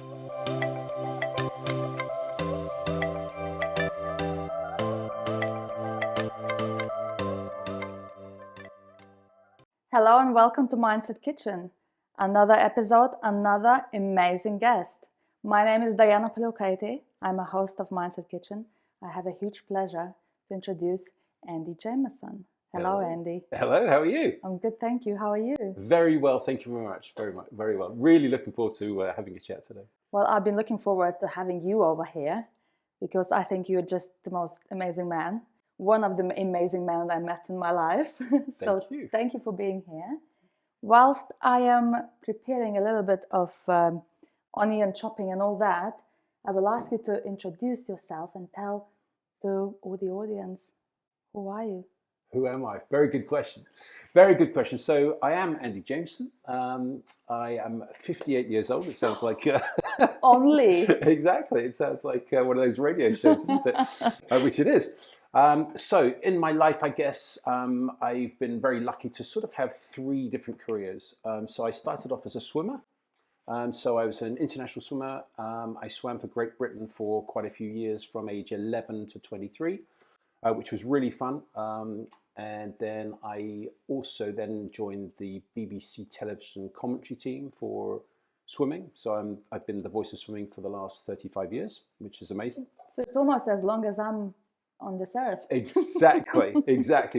Hello and welcome to Mindset Kitchen. Another episode, another amazing guest. My name is Diana Pilokaitis. I'm a host of Mindset Kitchen. I have a huge pleasure to introduce Andy Jameson. Hello, Andy. Hello, how are you? I'm good, thank you. How are you? Very well, thank you very much. Very well. Really looking forward to having a chat today. Well, I've been looking forward to having you over here because I think you're just the most amazing man. One of the amazing men I met in my life. So thank you for being here. Whilst I am preparing a little bit of onion chopping and all that, I will ask you to introduce yourself and tell to all the audience, who are you? Who am I? Very good question. Very good question. So I am Andy Jameson. I am 58 years old. It sounds like... Only? Exactly. It sounds like one of those radio shows, isn't it? Which it is. So in my life, I guess, I've been very lucky to sort of have three different careers. So I started off as a swimmer. So I was an international swimmer. I swam for Great Britain for quite a few years from age 11 to 23. Which was really fun. And then I also then joined the BBC television commentary team for swimming. So I've been the voice of swimming for the last 35 years, which is amazing. So it's almost as long as I'm on this earth. Exactly,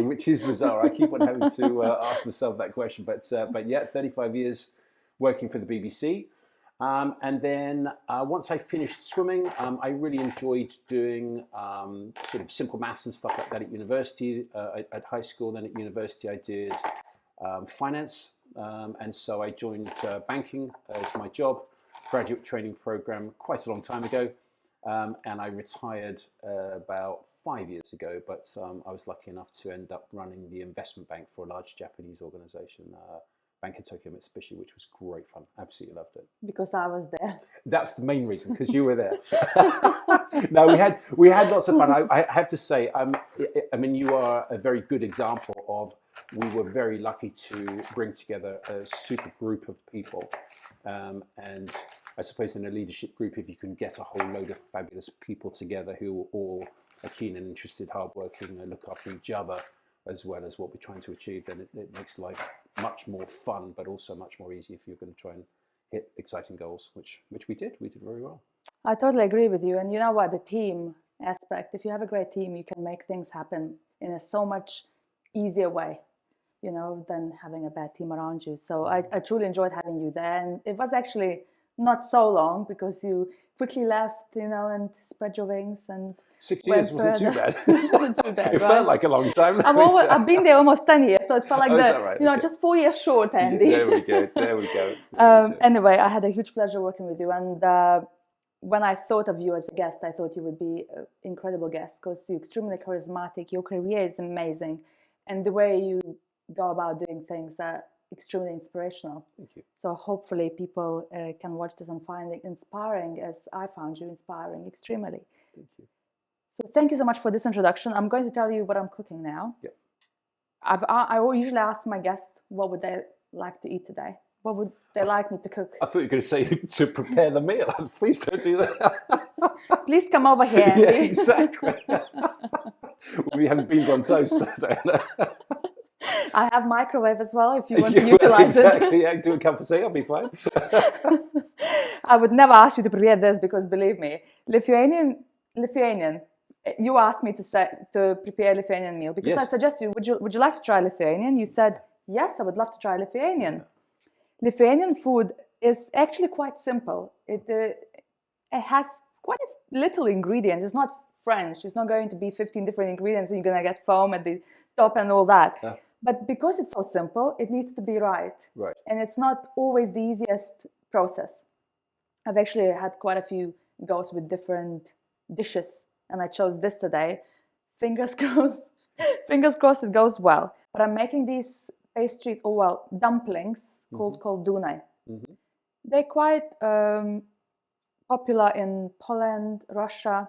which is bizarre. I keep on having to ask myself that question. But yeah, 35 years working for the BBC. And then once I finished swimming, I really enjoyed doing sort of simple maths and stuff like that at university, at high school. Then at university, I did finance. And so I joined banking as my job, graduate training program quite a long time ago. And I retired about 5 years ago, but I was lucky enough to end up running the investment bank for a large Japanese organization, Bank in Tokyo Mitsubishi, which was great fun. Absolutely loved it. Because I was there. That's the main reason, because you were there. No, we had lots of fun. I have to say, I mean, you are a very good example of. We were very lucky to bring together a super group of people, and I suppose in a leadership group, if you can get a whole load of fabulous people together who all are keen and interested, hardworking, and look after each other, as well as what we're trying to achieve, then it makes life much more fun, but also much more easy if you're going to try and hit exciting goals, which we did. We did very well. I totally agree with you. And you know what, the team aspect, if you have a great team, you can make things happen in a so much easier way, you know, than having a bad team around you. So I truly enjoyed having you there. And it was actually not so long because you quickly left, you know, and spread your wings and 6 years wasn't too bad. Wasn't too bad, It felt like a long time. I've been there almost 10 years, so it felt like right? You know, just 4 years short, Andy. Yeah, there we go. Anyway, I had a huge pleasure working with you, and when I thought of you as a guest, I thought you would be an incredible guest because you're extremely charismatic. Your career is amazing, and the way you go about doing things are extremely inspirational. Thank you. So hopefully people can watch this and find it inspiring, as I found you inspiring extremely. Thank you. So thank you so much for this introduction. I'm going to tell you what I'm cooking now. Yeah. I usually ask my guests what would they like to eat today. What would they like me to cook? I thought you were going to say to prepare the meal. Please don't do that. Please come over here. Yeah, exactly. We have beans on toast. I have microwave as well if you want to utilize exactly, it. Yeah, do a cup of tea, I'll be fine. I would never ask you to prepare this because believe me, Lithuanian. You asked me to prepare a Lithuanian meal because yes. I suggested you, would you like to try Lithuanian? You said, yes, I would love to try Lithuanian. Yeah. Lithuanian food is actually quite simple. It has quite a little ingredients. It's not French. It's not going to be 15 different ingredients and you're going to get foam at the top and all that. Yeah. But because it's so simple, it needs to be right. Right. And it's not always the easiest process. I've actually had quite a few goes with different dishes, and I chose this today. Fingers crossed it goes well. But I'm making these pastries, dumplings called Koldunai. Mm-hmm. They're quite popular in Poland, Russia,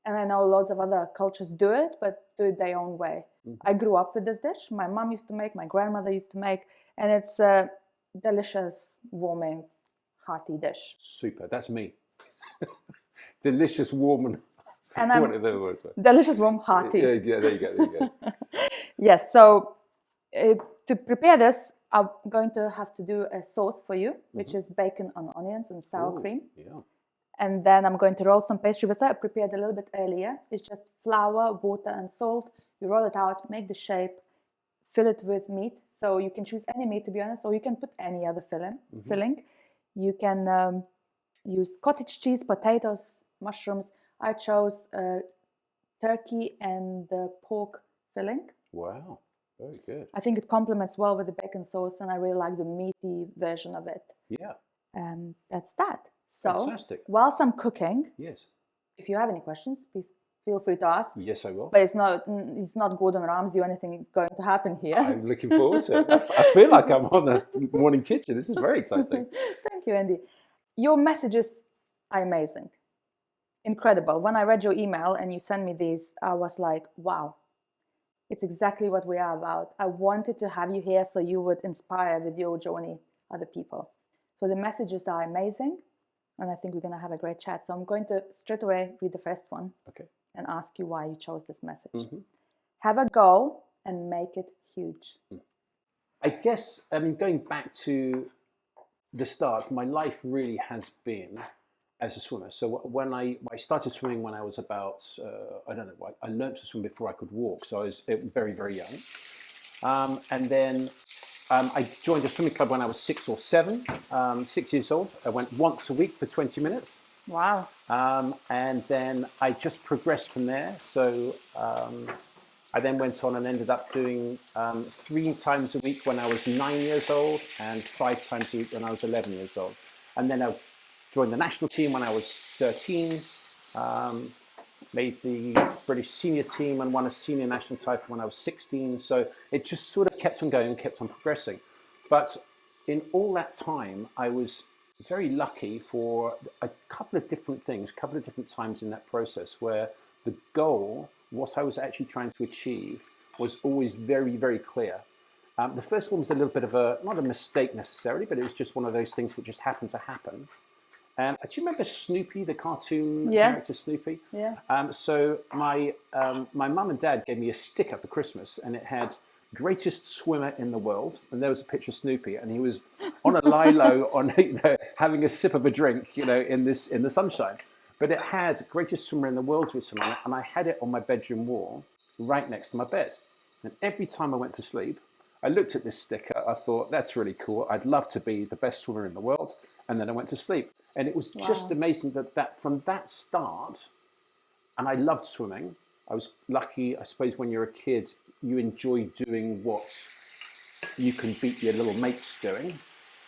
and I know loads of other cultures do it, but do it their own way. Mm-hmm. I grew up with this dish. My mom used to make, my grandmother used to make, and it's a delicious, warming, hearty dish. Super. That's me. Delicious, warm, and I'm whatever the words were. Delicious, warm, hearty. Yeah, there you go. Yes, so to prepare this, I'm going to have to do a sauce for you, which is bacon on onions and sour cream. Yeah. And then I'm going to roll some pastry, which I prepared a little bit earlier. It's just flour, water, and salt. You roll it out, make the shape, fill it with meat. So you can choose any meat, to be honest, or you can put any other filling. You can use cottage cheese, potatoes, mushrooms. I chose turkey and pork filling. Wow, very good. I think it complements well with the bacon sauce, and I really like the meaty version of it. Yeah. That's that. So, fantastic. Whilst I'm cooking, yes, if you have any questions, please feel free to ask. Yes, I will. But it's not Gordon Ramsay or anything going to happen here. I'm looking forward to it. I feel like I'm on the morning kitchen. This is very exciting. Thank you, Andy. Your messages are amazing. Incredible. When I read your email and you sent me these, I was like, wow, it's exactly what we are about. I wanted to have you here so you would inspire with your journey other people. So the messages are amazing. And I think we're going to have a great chat. So I'm going to straight away read the first one and ask you why you chose this message. Have a goal and make it huge. I guess, going back to the start, my life really has been as a swimmer. So when I started swimming when I was about, I learned to swim before I could walk. So I was very, very young. And then I joined a swimming club when I was 6 or 7, 6 years old. I went once a week for 20 minutes. Wow. And then I just progressed from there. So I then went on and ended up doing 3 times a week when I was 9 years old and 5 times a week when I was 11 years old. And then I joined the national team when I was 13, made the British senior team and won a senior national title when I was 16. So it just sort of kept on going and kept on progressing. But in all that time, I was very lucky for a couple of different things, a couple of different times in that process where the goal, what I was actually trying to achieve, was always very, very clear. The first one was a little bit of not a mistake necessarily, but it was just one of those things that just happened to happen. Do you remember Snoopy, the cartoon character Snoopy? Yeah. So my mum and dad gave me a sticker for Christmas, and it had greatest swimmer in the world, and there was a picture of Snoopy, and he was on a lilo, having a sip of a drink, in the sunshine. But it had greatest swimmer in the world written on it, and I had it on my bedroom wall, right next to my bed. And every time I went to sleep, I looked at this sticker. I thought, that's really cool. I'd love to be the best swimmer in the world. And then I went to sleep. And it was just amazing that from that start, and I loved swimming. I was lucky, I suppose, when you're a kid, you enjoy doing what you can beat your little mates doing.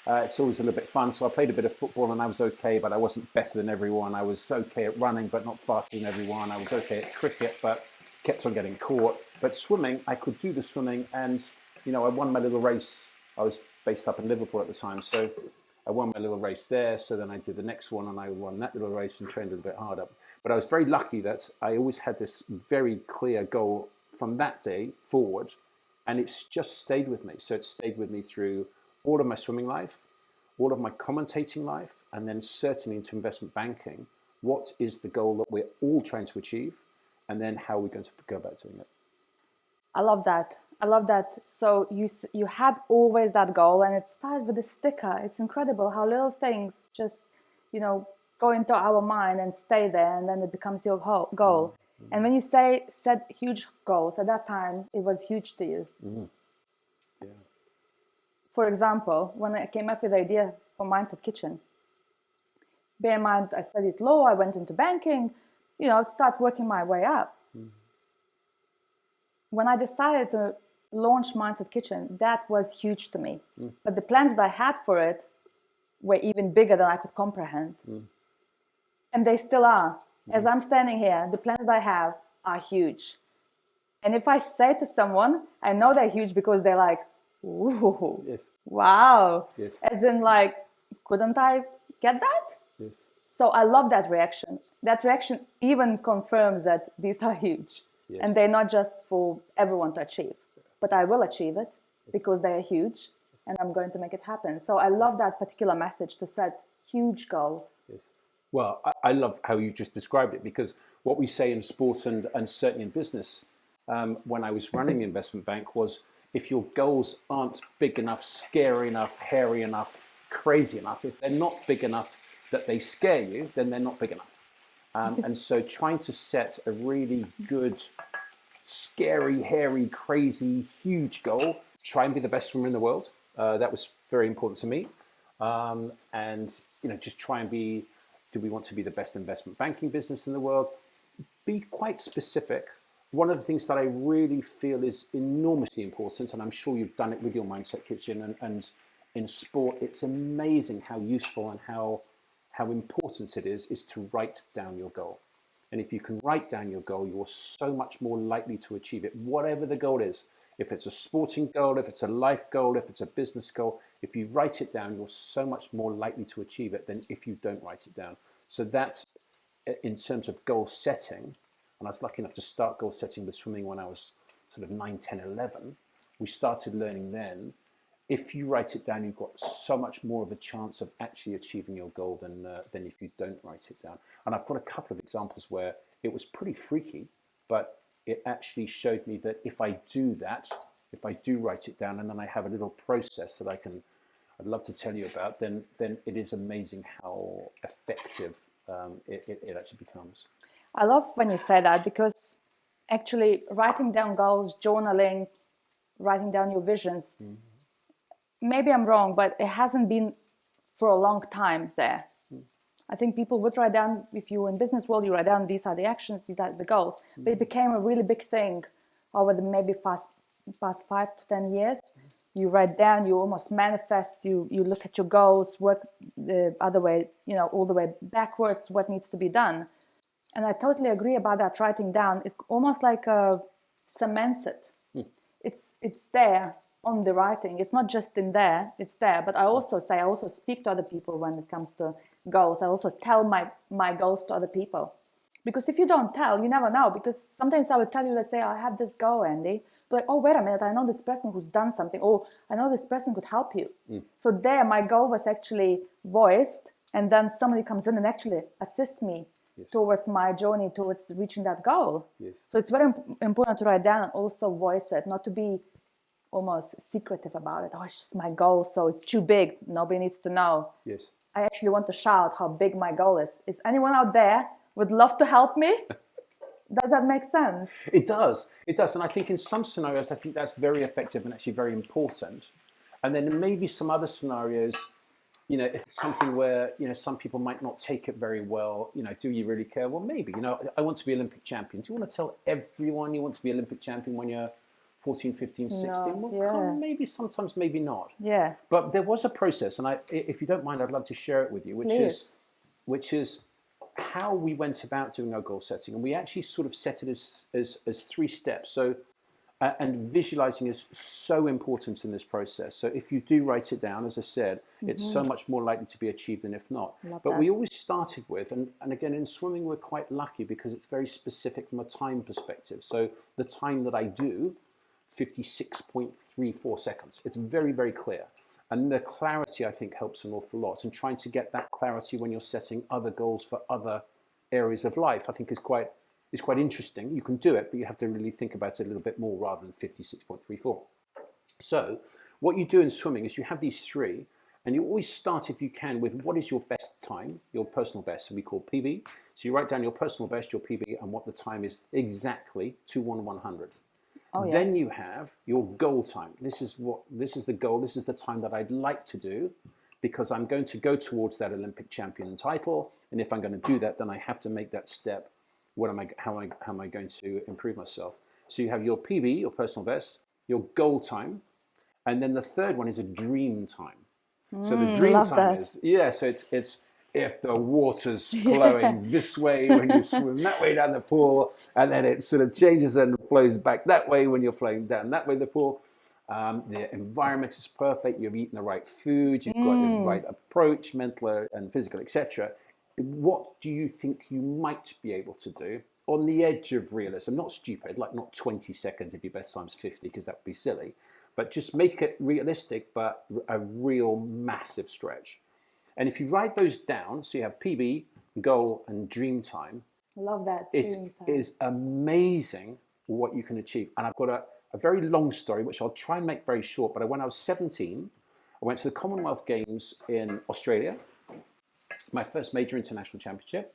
It's always a little bit fun. So I played a bit of football and I was okay, but I wasn't better than everyone. I was okay at running, but not faster than everyone. I was okay at cricket, but kept on getting caught. But swimming, I could do the swimming, and I won my little race. I was based up in Liverpool at the time, so I won my little race there. So then I did the next one, and I won that little race and trained a little bit harder. But I was very lucky that I always had this very clear goal from that day forward, and it's just stayed with me. So it stayed with me through all of my swimming life, all of my commentating life, and then certainly into investment banking. What is the goal that we're all trying to achieve, and then how are we going to go about doing it? I love that. So you had always that goal, and it started with a sticker. It's incredible how little things just, go into our mind and stay there, and then it becomes your goal. Mm-hmm. And when you set huge goals, at that time, it was huge to you. Mm-hmm. Yeah. For example, when I came up with the idea for Mindset Kitchen, bear in mind, I studied law, I went into banking, start working my way up. Mm-hmm. When I decided to launch Mindset Kitchen, that was huge to me. Mm. But the plans that I had for it were even bigger than I could comprehend. Mm. And they still are. Mm. As I'm standing here, the plans that I have are huge. And if I say to someone, I know they're huge because they're like, ooh, yes. Wow. Yes. As in couldn't I get that? Yes. So I love that reaction. That reaction even confirms that these are huge. Yes. And they're not just for everyone to achieve. But I will achieve it because they are huge, and I'm going to make it happen. So I love that particular message, to set huge goals. Yes. Well, I love how you just described it, because what we say in sport and certainly in business, when I was running the investment bank, was if your goals aren't big enough, scary enough, hairy enough, crazy enough, if they're not big enough that they scare you, then they're not big enough. And so trying to set a really good, scary, hairy, crazy, huge goal, try and be the best swimmer in the world. That was very important to me. And, just try and be, do we want to be the best investment banking business in the world? Be quite specific. One of the things that I really feel is enormously important, and I'm sure you've done it with your Mindset Kitchen and in sport, it's amazing how useful and how important it is to write down your goal. And if you can write down your goal, you're so much more likely to achieve it, whatever the goal is. If it's a sporting goal, if it's a life goal, if it's a business goal, if you write it down, you're so much more likely to achieve it than if you don't write it down. So that's in terms of goal setting. And I was lucky enough to start goal setting with swimming when I was sort of 9, 10, 11. We started learning then. If you write it down, you've got so much more of a chance of actually achieving your goal than if you don't write it down. And I've got a couple of examples where it was pretty freaky, but it actually showed me that if I do that, if I do write it down and then I have a little process that I'd love to tell you about, then it is amazing how effective it actually becomes. I love when you say that, because actually writing down goals, journaling, writing down your visions, maybe I'm wrong, but it hasn't been for a long time there. I think people would write down, if you're in business world, you write down these are the actions, these are the goals. But it became a really big thing over the maybe past 5 to 10 years. You write down, you almost manifest, you look at your goals, work the other way, all the way backwards, what needs to be done. And I totally agree about that, writing down. It almost like cements it. It's there on the writing. It's not just in there, it's there. But I also speak to other people when it comes to goals. I also tell my goals to other people. Because if you don't tell, you never know. Because sometimes I would tell you, let's say, I have this goal, Andy. But oh, wait a minute, I know this person who's done something. Oh, I know this person could help you. So there, my goal was actually voiced. And then somebody comes in and actually assists me towards my journey, towards reaching that goal. So it's very important to write down and also voice it, not to be almost secretive about it. Oh, it's just my goal, so it's too big. Nobody needs to know. I actually want to shout how big my goal is. Is anyone out there would love to help me? Does that make sense? It does. And I think in some scenarios, I think that's very effective and actually very important. And then maybe some other scenarios, if it's something where, some people might not take it very well, do you really care? Well, maybe, I want to be Olympic champion. Do you want to tell everyone you want to be Olympic champion when you're 14, 15, 16? Well, maybe sometimes, maybe not. But there was a process, and if you don't mind, I'd love to share it with you, which is how we went about doing our goal setting. And we actually sort of set it as 3 steps. So, and visualizing is so important in this process. So if you do write it down, as I said, it's so much more likely to be achieved than if not. We always started with, and again, in swimming, we're quite lucky because it's very specific from a time perspective. So the time that I do, 56.34 seconds. It's very, very clear. And the clarity, I think, helps an awful lot. And trying to get that clarity when you're setting other goals for other areas of life, I think is quite interesting. You can do it, but you have to really think about it a little bit more rather than 56.34. So what you do in swimming is you have these 3, and you always start, if you can, with what is your best time, your personal best, so we call PB. So you write down your personal best, your PB, and what the time is exactly to 1/100th. Then you have your goal time. This is the goal. This is the time that I'd like to do, because I'm going to go towards that Olympic champion title. And if I'm going to do that, then I have to make that step. How am I going to improve myself? So you have your PB, your personal best, your goal time, and then the third one is a dream time. So the dream time is so it's if the water's flowing this way when you swim that way down the pool, and then it sort of changes and flows back that way when you're flowing down that way the pool. The environment is perfect. You've eaten the right food. You've got the right approach, mental and physical, etc. What do you think you might be able to do on the edge of realism? Not stupid, like not 20 seconds if your best time's 50, because that would be silly. But just make it realistic, but a real massive stretch. And if you write those down, so you have PB, goal and dream time, Love that. it is amazing what you can achieve. And I've got a very long story, which I'll try and make very short. But when I was 17, I went to the Commonwealth Games in Australia, my first major international championship.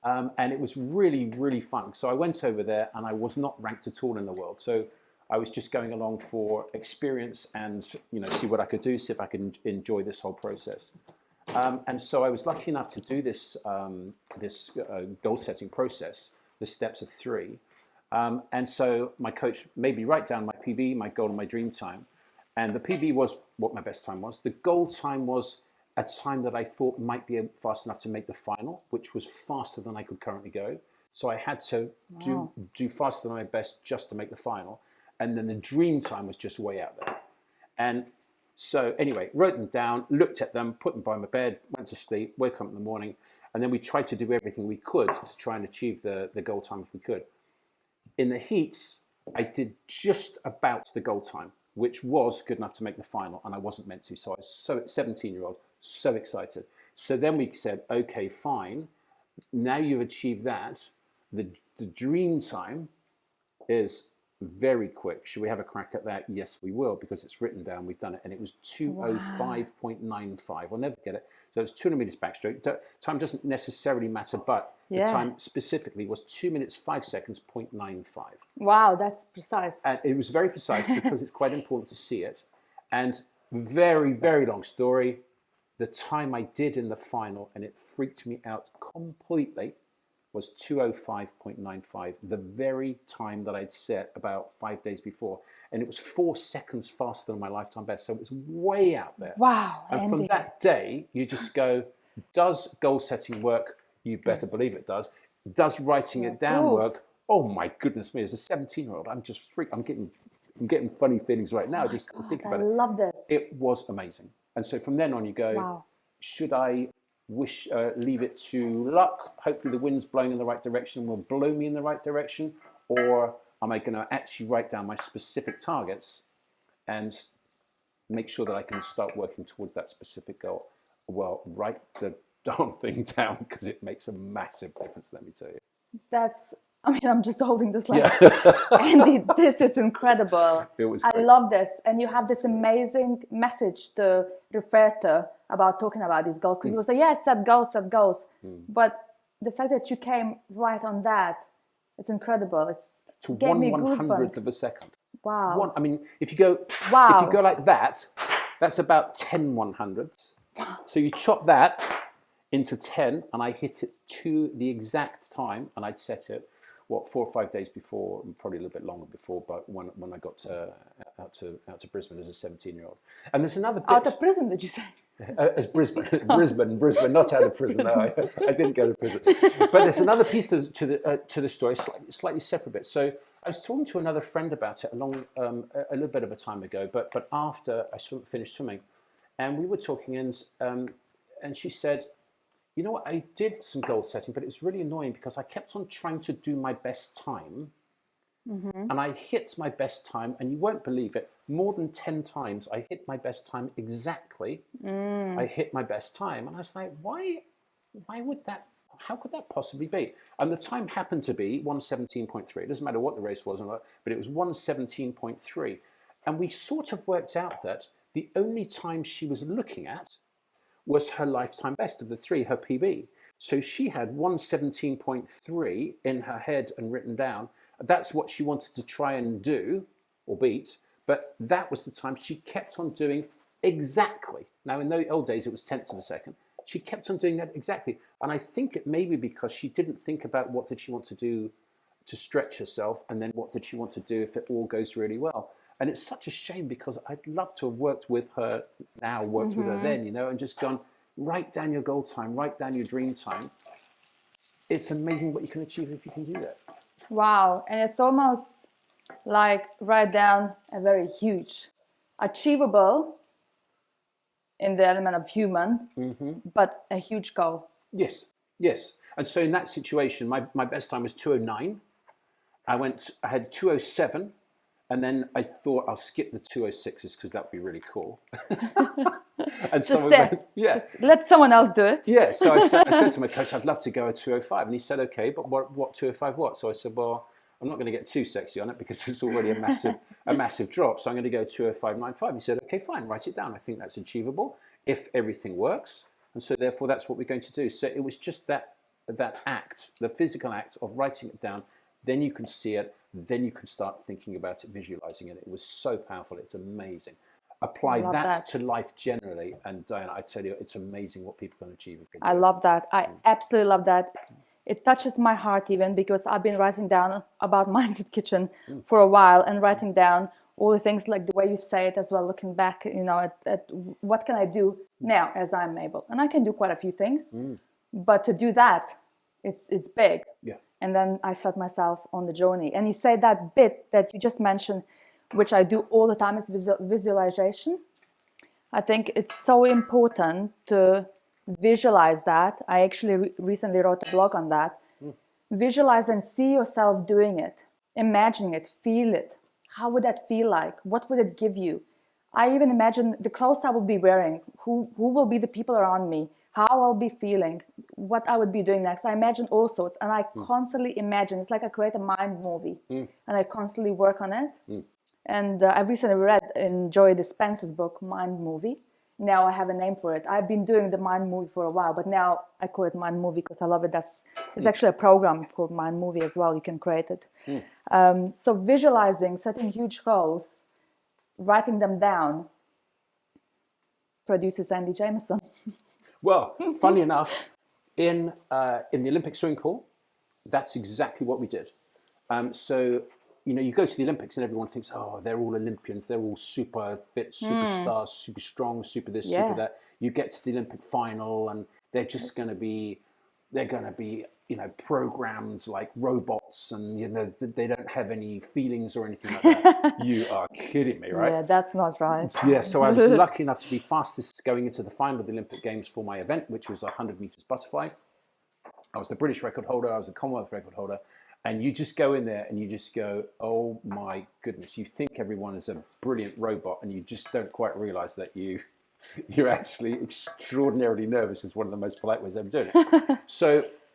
And it was really, really fun. So I went over there and I was not ranked at all in the world. So I was just going along for experience and, see what I could do, see if I could enjoy this whole process. And so I was lucky enough to do this goal setting process, the steps of 3. And so my coach made me write down my PB, my goal and my dream time. And the PB was what my best time was. The goal time was a time that I thought might be fast enough to make the final, which was faster than I could currently go. So I had to do faster than my best just to make the final. And then the dream time was just way out there. And so anyway, wrote them down, looked at them, put them by my bed, went to sleep, woke up in the morning, and then we tried to do everything we could to try and achieve the goal time if we could. In the heats, I did just about the goal time, which was good enough to make the final, and I wasn't meant to. So I was 17-year-old, so excited. So then we said, okay, fine. Now you've achieved that. The dream time is very quick. Should we have a crack at that? Yes, we will, because it's written down. We've done it, and it was 2:05.95. I'll never forget it. So it's 200 meters backstroke. Time doesn't necessarily matter, but the time specifically was 2 minutes 5 seconds 0.95. Wow, that's precise. And it was very precise because it's quite important to see it. And very, very long story. The time I did in the final, and it freaked me out completely, was 2:05.95, the very time that I'd set about 5 days before. And it was 4 seconds faster than my lifetime best. So it was way out there. Wow. And from that day, you just go, does goal setting work? You better believe it does. Does writing it down work? Oh my goodness me, as a 17-year-old, I'm just freaked. I'm getting funny feelings right now. Just think about it. I love this. It was amazing. And so from then on you go, should I leave it to luck? Hopefully the wind's blowing in the right direction will blow me in the right direction. Or am I going to actually write down my specific targets and make sure that I can start working towards that specific goal? Well, write the darn thing down, because it makes a massive difference, let me tell you. I'm just holding this like, Andy, this is incredible. It was great. I love this. And you have this amazing message to refer to about talking about these goals. Because people say, set goals. But the fact that you came right on that, it's incredible. It's to 1/100th of a second. Wow. If you go like that, that's about 10 100ths. So you chop that into 10, and I hit it to the exact time, and I'd set it 4 or 5 days before, probably a little bit longer before, but when I got out to Brisbane as a 17-year-old. And there's another bit. Out of prison, did you say? As Brisbane, not out of prison. No, I didn't go to prison. But there's another piece to the story, slightly separate bit. So I was talking to another friend about it a little bit of a time ago, but after I finished swimming, and we were talking, and she said, you know what, I did some goal setting, but it was really annoying because I kept on trying to do my best time. And I hit my best time, and you won't believe it, more than 10 times I hit my best time exactly. I hit my best time, and I was like, why would that, how could that possibly be? And the time happened to be 1:17.3. It doesn't matter what the race was, but it was 1:17.3. And we sort of worked out that the only time she was looking at was her lifetime best of the 3, her PB. So she had 1:17.3 in her head and written down. That's what she wanted to try and do or beat, but that was the time she kept on doing exactly. Now, in the old days, it was tenths of a second. She kept on doing that exactly. And I think it may be because she didn't think about what did she want to do to stretch herself, and then what did she want to do if it all goes really well. And it's such a shame, because I'd love to have worked with her now, with her then, and just gone, write down your goal time, write down your dream time. It's amazing what you can achieve if you can do that. Wow. And it's almost like write down a very huge, achievable in the element of human, but a huge goal. Yes. And so in that situation, my best time was 2:09. I had 2:07. And then I thought I'll skip the 206s because that would be really cool. And just let someone else do it. Yeah, so I said to my coach, I'd love to go a 205. And he said, okay, but what 205 what? So I said, well, I'm not going to get too sexy on it because it's already a massive drop. So I'm going to go 205.95. He said, okay, fine, write it down. I think that's achievable if everything works. And so therefore, that's what we're going to do. So it was just that act, the physical act of writing it down. Then you can see it. Then you can start thinking about it, visualizing it. It was so powerful. It's amazing. Apply that to life generally, and Diana, I tell you, it's amazing what people can achieve. I love that. I absolutely love that. It touches my heart even because I've been writing down about Mindset Kitchen for a while and writing down all the things like the way you say it as well, looking back, at what can I do now as I'm able. And I can do quite a few things, but to do that, it's big. Yeah. And then I set myself on the journey. And you say that bit that you just mentioned, which I do all the time, is visualization. I think it's so important to visualize that. I actually recently wrote a blog on that. Visualize and see yourself doing it, imagining it, feel it. How would that feel like? What would it give you? I even imagine the clothes I will be wearing, who will be the people around me, how I'll be feeling, what I would be doing next. I imagine all sorts, and I constantly imagine. It's like I create a mind movie, and I constantly work on it. And I recently read in Joy Dispenza's book, Mind Movie. Now I have a name for it. I've been doing the Mind Movie for a while, but now I call it Mind Movie because I love it. It's actually a program called Mind Movie as well. You can create it. So visualizing, setting huge goals, writing them down, produces Andy Jameson. Well, funny enough, in the Olympic swimming pool, that's exactly what we did. So, you go to the Olympics and everyone thinks, oh, they're all Olympians. They're all super fit, superstars, super strong, super this, super that. You get to the Olympic final and they're just going to be, programmed like robots, and they don't have any feelings or anything like that. You are kidding me, right? Yeah, that's not right. Yeah, so I was lucky enough to be fastest going into the final of the Olympic Games for my event, which was 100 meters butterfly. I was the British record holder. I was the Commonwealth record holder. And you just go in there and you just go, oh my goodness. You think everyone is a brilliant robot and you just don't quite realize that you're actually extraordinarily nervous, is one of the most polite ways of doing it.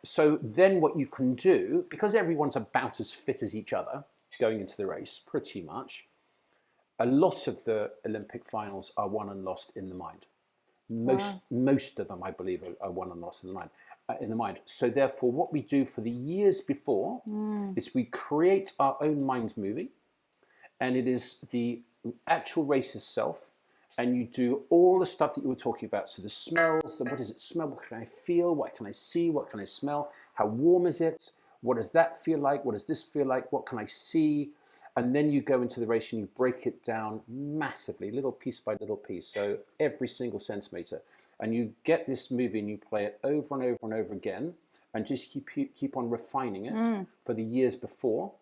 So then what you can do, because everyone's about as fit as each other going into the race, pretty much, a lot of the Olympic finals are won and lost in the mind. Most of them, I believe, are won and lost in the mind. So therefore, what we do for the years before is we create our own mind movie, and it is the actual race itself, and you do all the stuff that you were talking about. So the smells, what does it smell? What can I feel? What can I see? What can I smell? How warm is it? What does that feel like? What does this feel like? What can I see? And then you go into the race and you break it down massively, little piece by little piece. So every single centimeter. And you get this movie and you play it over and over and over again, and just keep on refining it for the years before.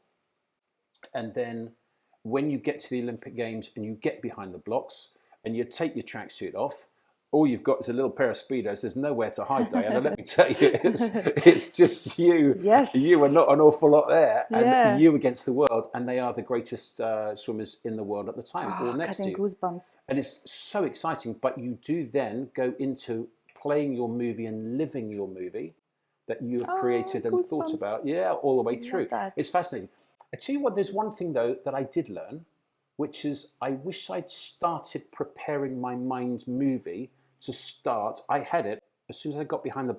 And then when you get to the Olympic Games and you get behind the blocks and you take your tracksuit off, all you've got is a little pair of Speedos. There's nowhere to hide, Diana. Let me tell you, it's just you. Yes. You are not an awful lot there. And you against the world. And they are the greatest swimmers in the world at the time, all next to you. Goosebumps. And it's so exciting. But you do then go into playing your movie and living your movie that you have created and thought about. Yeah, all the way through. It's fascinating. I tell you what, there's one thing, though, that I did learn, which is I wish I'd started preparing my mind movie to start. I had it as soon as I got behind the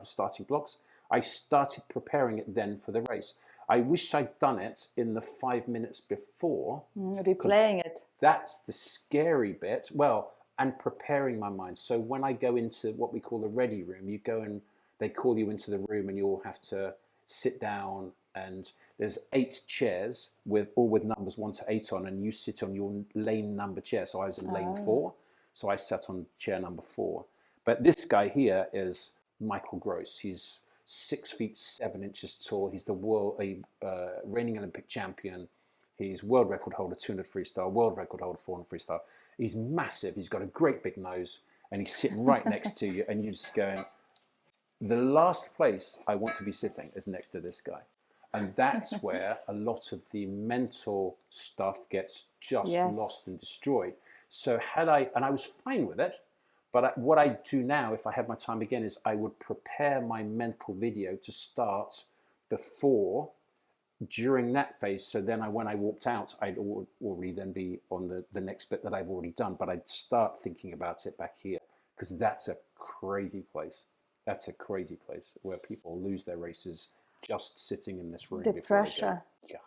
starting blocks. I started preparing it then for the race. I wish I'd done it in the 5 minutes before. Replaying it. That's the scary bit. Well, and preparing my mind. So when I go into what we call the ready room, you go and they call you into the room and you all have to sit down, and there's 8 chairs with numbers 1 to 8 on, and you sit on your lane number chair. So I was in lane 4. So I sat on chair number 4. But this guy here is Michael Gross. He's 6 feet 7 inches tall. He's the reigning Olympic champion. He's world record holder 200 freestyle, world record holder 400 freestyle. He's massive. He's got a great big nose, and he's sitting right next to you. And you're just going, the last place I want to be sitting is next to this guy. And that's where a lot of the mental stuff gets just lost and destroyed. So I was fine with it, but what I do now, if I have my time again, is I would prepare my mental video to start before, during that phase. So then when I walked out, I'd already then be on the next bit that I've already done, but I'd start thinking about it back here, because that's a crazy place. That's a crazy place where people lose their races just sitting in this room. The pressure. Yeah.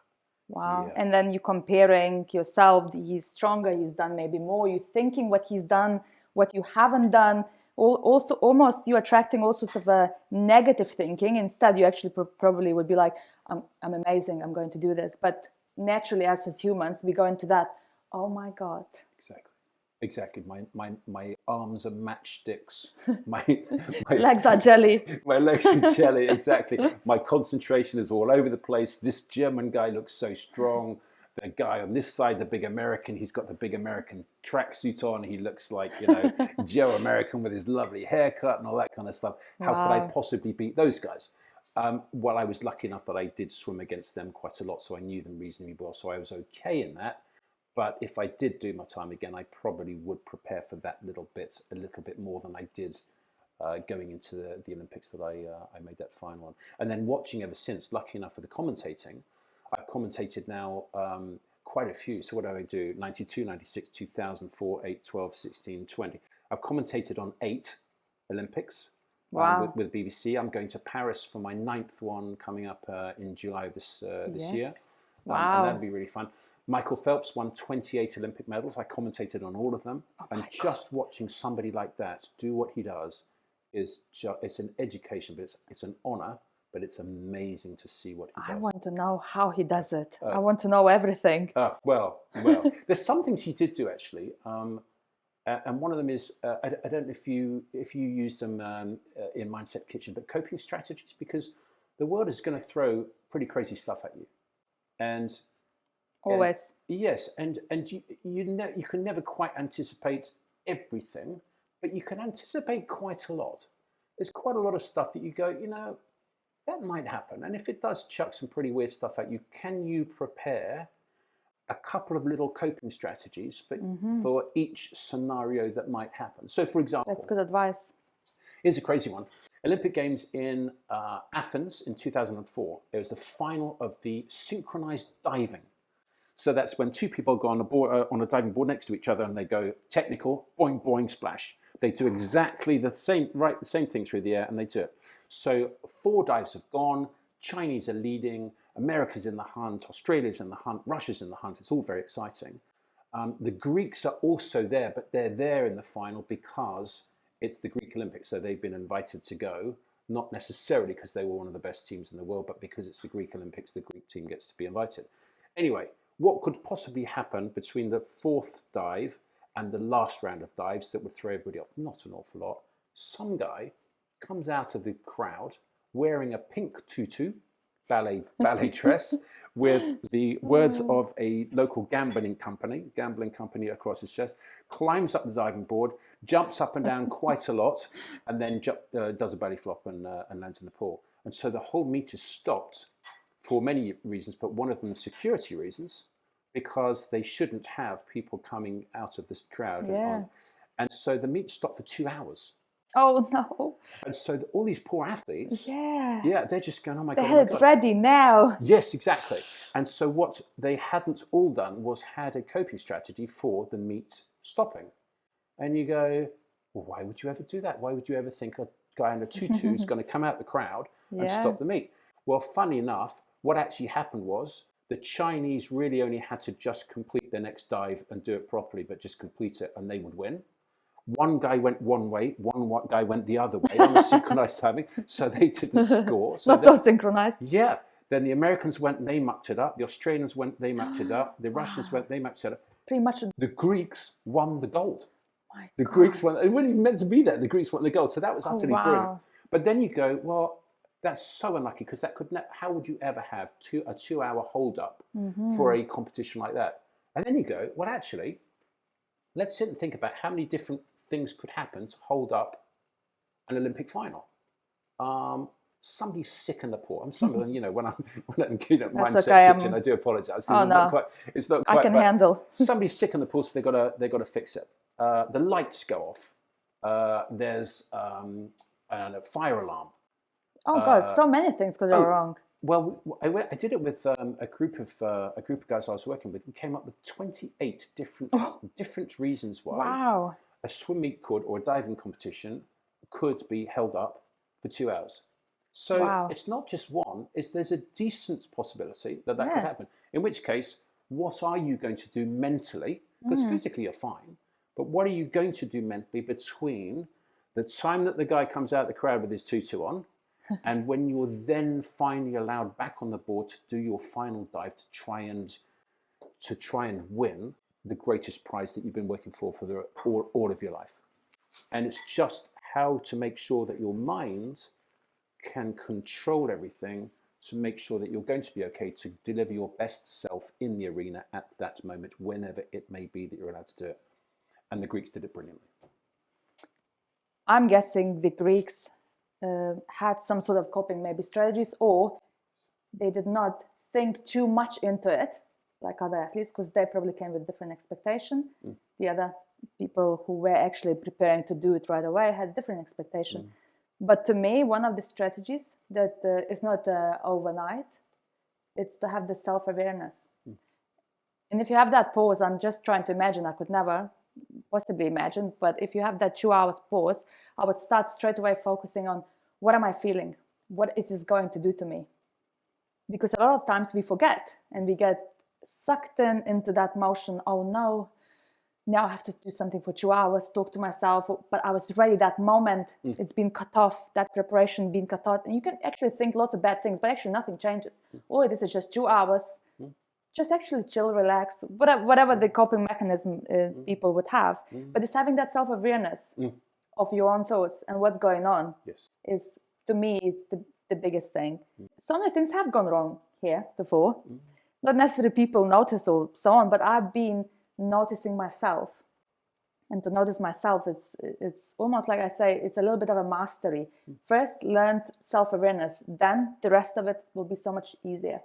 Wow. Yeah. And then you're comparing yourself. He's stronger. He's done maybe more. You're thinking what he's done, what you haven't done. Also, almost you're attracting all sorts of negative thinking. Instead, you actually probably would be like, I'm amazing. I'm going to do this. But naturally, as humans, we go into that. Oh my God. Exactly. My arms are matchsticks. My legs are jelly. My legs are jelly. Exactly. My concentration is all over the place. This German guy looks so strong. The guy on this side, the big American, he's got the big American tracksuit on. He looks like, Joe American with his lovely haircut and all that kind of stuff. How could I possibly beat those guys? Well, I was lucky enough that I did swim against them quite a lot, so I knew them reasonably well. So I was okay in that. But if I did do my time again, I probably would prepare for that a little bit more than I did going into the Olympics that I made that final on. And then watching ever since, lucky enough for the commentating, I've commentated now quite a few. So what do I do? 92, 96, 2004, 8, 12, 16, 20. I've commentated on 8 Olympics with BBC. I'm going to Paris for my 9th one coming up in July of this year. And that'd be really fun. Michael Phelps won 28 Olympic medals. I commentated on all of them. And just watching somebody like that do what he does it's an education, but it's an honor, but it's amazing to see what he does. I want to know how he does it. I want to know everything. Well, there's some things he did do actually. And one of them is, I don't know if you use them in Mindset Kitchen, but coping strategies, because the world is going to throw pretty crazy stuff at you. And always. Yes, and you can never quite anticipate everything, but you can anticipate quite a lot. There's quite a lot of stuff that you go, that might happen. And if it does chuck some pretty weird stuff at you, can you prepare a couple of little coping strategies for each scenario that might happen? So, for example, that's good advice. Here's a crazy one. Olympic Games in Athens in 2004. It was the final of the synchronized diving. So that's when 2 people go on a diving board next to each other and they go technical, boing, boing, splash. They do exactly the same thing through the air, and they do it. So 4 dives have gone. Chinese are leading. America's in the hunt. Australia's in the hunt. Russia's in the hunt. It's all very exciting. The Greeks are also there, but they're there in the final because it's the Greek Olympics. So they've been invited to go, not necessarily because they were one of the best teams in the world, but because it's the Greek Olympics, the Greek team gets to be invited. Anyway, what could possibly happen between the 4th dive and the last round of dives that would throw everybody off? Not an awful lot. Some guy comes out of the crowd wearing a pink tutu, ballet dress, with the words of a local gambling company across his chest, climbs up the diving board, jumps up and down quite a lot, and then does a belly flop and lands in the pool. And so the whole meet is stopped for many reasons, but one of them is security reasons, because they shouldn't have people coming out of this crowd. And so the meet stopped for 2 hours. Oh no. And so all these poor athletes, they're just going, oh my God. They had it ready now. Yes, exactly. And so what they hadn't all done was had a coping strategy for the meet stopping. And you go, well, why would you ever do that? Why would you ever think a guy in a tutu is going to come out the crowd and stop the meet? Well, funny enough, what actually happened was the Chinese really only had to just complete their next dive and do it properly, but just complete it and they would win. One guy went one way, one guy went the other way on a synchronized diving, so they didn't score. So so synchronized. Yeah. Then the Americans went, they mucked it up. The Australians went, they mucked it up. The Russians went, they mucked it up. Pretty much. The Greeks won the gold. The Greeks won. It wasn't even meant to be there. The Greeks won the gold. So that was utterly brilliant. But then you go, well, that's so unlucky, because that how would you ever have a 2-hour hold up for a competition like that? And then you go, well, actually, let's sit and think about how many different things could happen to hold up an Olympic final. somebody's sick in the pool. I'm sorry, you know, when I'm in mindset okay, kitchen, I do apologize. Oh, no. It's not quite. I can handle. Somebody's sick in the pool, so they got to fix it. The lights go off. There's a fire alarm. Oh God, so many things could go wrong. Well, I did it with a group of guys I was working with. We came up with 28 different reasons why a swim meet or a diving competition could be held up for 2 hours. So it's not just one, there's a decent possibility that could happen. In which case, what are you going to do mentally? Because physically you're fine, but what are you going to do mentally between the time that the guy comes out of the crowd with his tutu on and when you're then finally allowed back on the board to do your final dive to try and win the greatest prize that you've been working for all of your life? And it's just how to make sure that your mind can control everything to make sure that you're going to be okay to deliver your best self in the arena at that moment, whenever it may be that you're allowed to do it. And the Greeks did it brilliantly. I'm guessing the Greeks had some sort of coping maybe strategies, or they did not think too much into it like other athletes, because they probably came with different expectation. The other people who were actually preparing to do it right away had different expectation. But to me, one of the strategies that is not overnight, it's to have the self-awareness. And if you have that pause, I'm just trying to imagine, I could never possibly imagine, but if you have that 2 hours pause, I would start straight away focusing on what am I feeling? What is this going to do to me? Because a lot of times we forget and we get sucked into that motion. Oh no, now I have to do something for 2 hours, talk to myself, but I was ready that moment. It's been cut off, that preparation being cut off. And you can actually think lots of bad things, but actually nothing changes. All it is just 2 hours. Just actually chill, relax, whatever the coping mechanism people would have. But it's having that self-awareness of your own thoughts and what's going on is, to me, it's the biggest thing. So many things have gone wrong here before. Not necessarily people notice or so on, but I've been noticing myself. And to notice myself, it's almost like I say, it's a little bit of a mastery. First, learn self-awareness, then the rest of it will be so much easier.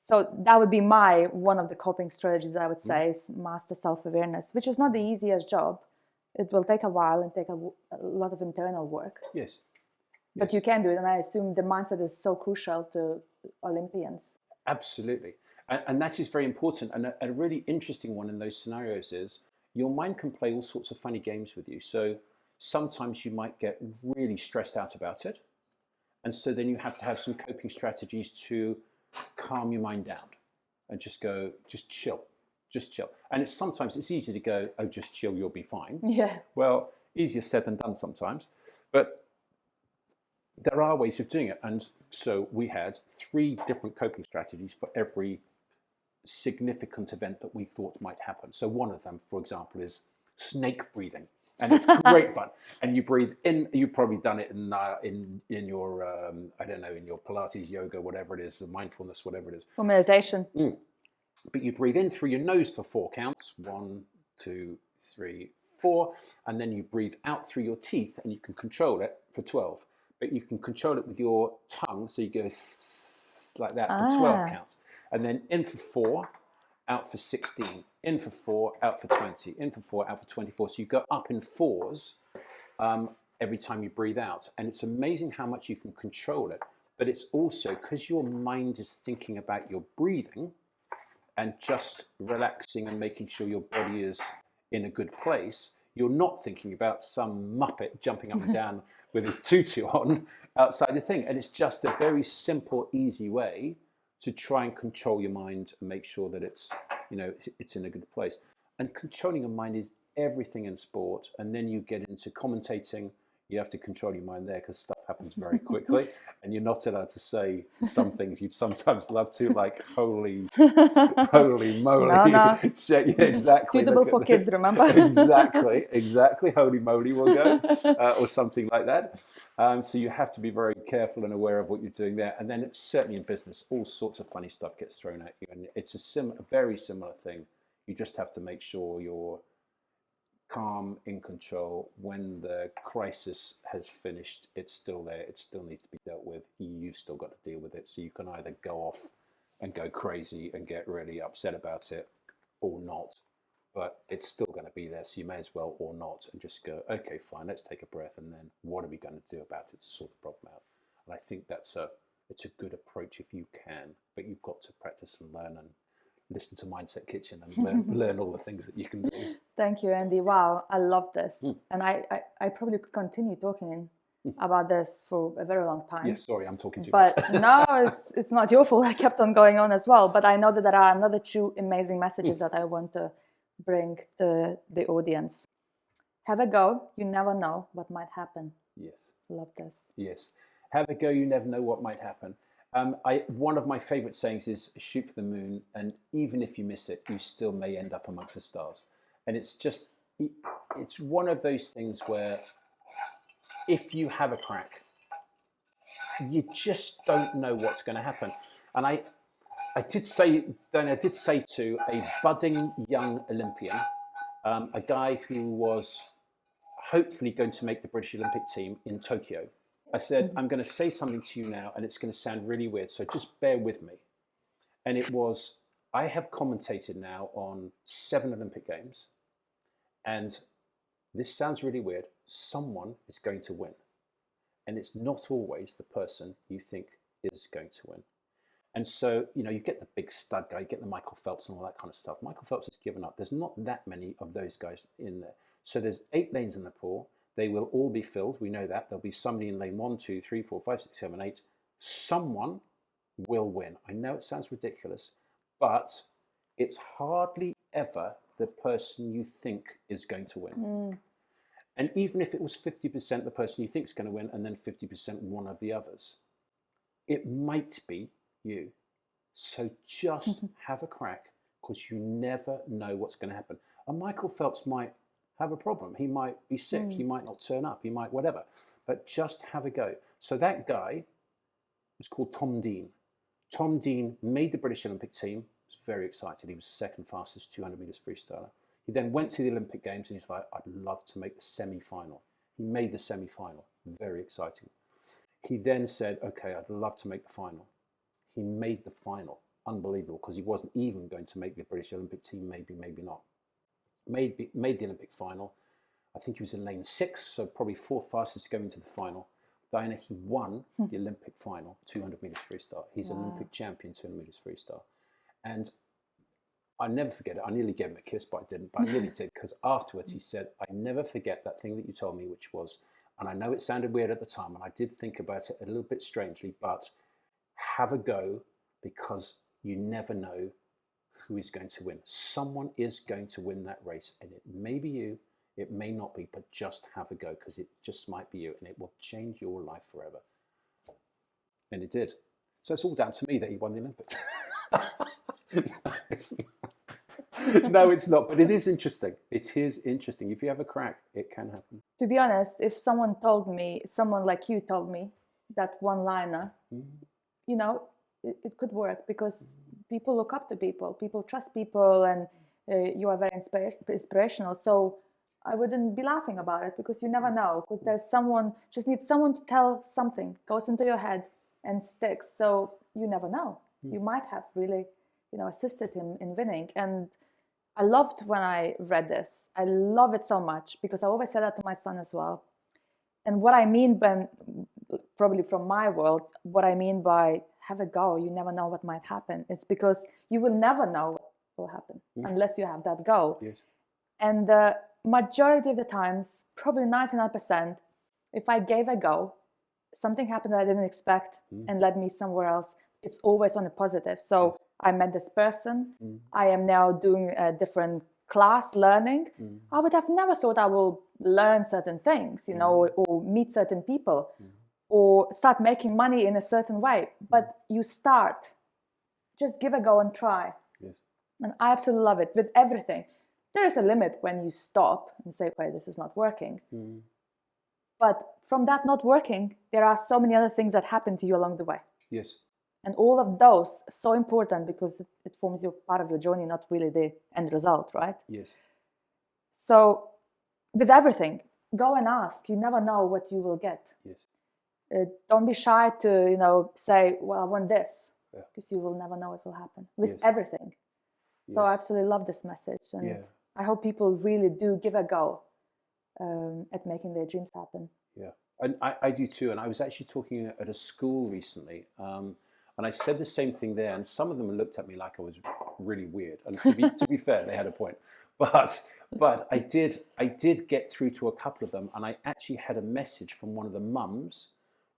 So that would be one of the coping strategies, I would say, is master self-awareness, which is not the easiest job. It will take a while and take a lot of internal work. Yes. But you can do it, and I assume the mindset is so crucial to Olympians. Absolutely. And that is very important. And a really interesting one in those scenarios is your mind can play all sorts of funny games with you. So sometimes you might get really stressed out about it. And so then you have to have some coping strategies to calm your mind down and just chill. And sometimes it's easy to go, oh, just chill, you'll be fine. Yeah. Well, easier said than done sometimes. But there are ways of doing it. And so we had 3 different coping strategies for every significant event that we thought might happen. So one of them, for example, is snake breathing. And it's great fun. And you breathe in. You've probably done it in your I don't know, in your Pilates, yoga, whatever it is, mindfulness, whatever it is. For meditation. But you breathe in through your nose for 4 counts. 1, 2, 3, 4, and then you breathe out through your teeth, and you can control it for 12. But you can control it with your tongue, so you go like that for 12 counts, and then in for 4. Out for 16, in for 4, out for 20, in for 4, out for 24. So you go up in 4s every time you breathe out. And it's amazing how much you can control it. But it's also because your mind is thinking about your breathing and just relaxing and making sure your body is in a good place. You're not thinking about some muppet jumping up and down with his tutu on outside the thing. And it's just a very simple, easy way to try and control your mind and make sure that it's in a good place. And controlling your mind is everything in sport. And then you get into commentating. You have to control your mind there because stuff happens very quickly, and you're not allowed to say some things you'd sometimes love to, like holy moly. No. Yeah, exactly. Suitable for kids, remember? Exactly. Holy moly will go, or something like that. So you have to be very careful and aware of what you're doing there. And then certainly in business, all sorts of funny stuff gets thrown at you, and it's a very similar thing. You just have to make sure you're calm, in control. When the crisis has finished, it's still there. It still needs to be dealt with. You've still got to deal with it. So you can either go off and go crazy and get really upset about it, or not. But it's still going to be there. So you may as well or not, and just go, okay, fine, let's take a breath. And then what are we going to do about it to sort the problem out? And I think it's a good approach if you can, but you've got to practice and learn and listen to Mindset Kitchen and learn all the things that you can do. Thank you, Andy. Wow, I love this. And I probably could continue talking about this for a very long time. Yes, sorry, I'm talking too much. But no, it's not your fault. I kept on going on as well. But I know that there are another two amazing messages that I want to bring to the audience. Have a go. You never know what might happen. Yes. Love this. Yes. Have a go. You never know what might happen. One of my favorite sayings is shoot for the moon, and even if you miss it, you still may end up amongst the stars. And it's one of those things where if you have a crack, you just don't know what's going to happen. And I did say to a budding young Olympian, a guy who was hopefully going to make the British Olympic team in Tokyo, I said, I'm going to say something to you now, and it's going to sound really weird, so just bear with me. And it was, I have commentated now on 7 Olympic Games, and this sounds really weird, someone is going to win. And it's not always the person you think is going to win. And so, you get the big stud guy, you get the Michael Phelps and all that kind of stuff. Michael Phelps has given up. There's not that many of those guys in there. So there's 8 lanes in the pool. They will all be filled. We know that. There'll be somebody in lane 1, 2, 3, 4, 5, 6, 7, 8. Someone will win. I know it sounds ridiculous, but it's hardly ever the person you think is going to win. And even if it was 50% the person you think is going to win and then 50% one of the others, it might be you. So just have a crack, because you never know what's going to happen. And Michael Phelps might have a problem. He might be sick. He might not turn up. He might whatever. But just have a go. So that guy was called Tom Dean. Tom Dean made the British Olympic team. He was very excited. He was the second fastest 200 meters freestyler. He then went to the Olympic Games and he's like, I'd love to make the semi-final. He made the semi-final. Very exciting. He then said, okay, I'd love to make the final. He made the final. Unbelievable, because he wasn't even going to make the British Olympic team, maybe not. Made the Olympic final. I think he was in lane 6, so probably 4th fastest going to the final. Diana, he won the Olympic final, 200 meters freestyle. He's an Olympic champion, 200 meters freestyle. And I never forget it. I nearly gave him a kiss, but I didn't. But I nearly did, because afterwards he said, I never forget that thing that you told me, which was, and I know it sounded weird at the time, and I did think about it a little bit strangely, but have a go, because you never know who is going to win. Someone is going to win that race, and it may be you, it may not be, but just have a go, because it just might be you, and it will change your life forever. And it did. So it's all down to me that he won the Olympics. No, it's not, but it is interesting. It is interesting. If you have a crack, it can happen. To be honest, if someone like you told me that one-liner, it could work, because people look up to people trust people, and you are very inspirational. So I wouldn't be laughing about it, because you never know, because there's just needs someone to tell something, goes into your head and sticks. So you never know. You might have really, assisted him in winning. And I loved when I read this. I love it so much, because I always say that to my son as well. And what I mean probably from my world, what I mean by have a go, you never know what might happen. It's because you will never know what will happen unless you have that go. Yes. And the majority of the times, probably 99%, if I gave a go, something happened that I didn't expect and led me somewhere else. It's always on a positive. So I met this person. I am now doing a different class learning. I would have never thought I will learn certain things, or meet certain people, or start making money in a certain way. But you start, just give a go and try. Yes. And I absolutely love it with everything. There is a limit when you stop and say, okay, this is not working. But from that not working, there are so many other things that happen to you along the way. Yes. And all of those are so important, because it forms part of your journey, not really the end result, right? Yes. So with everything, go and ask. You never know what you will get. Yes. Don't be shy to, say, well, I want this, because you will never know what will happen with everything. So I absolutely love this message. And I hope people really do give a go at making their dreams happen. Yeah, and I do too. And I was actually talking at a school recently, and I said the same thing there. And some of them looked at me like I was really weird. And to be fair, they had a point. But I did get through to a couple of them, and I actually had a message from one of the mums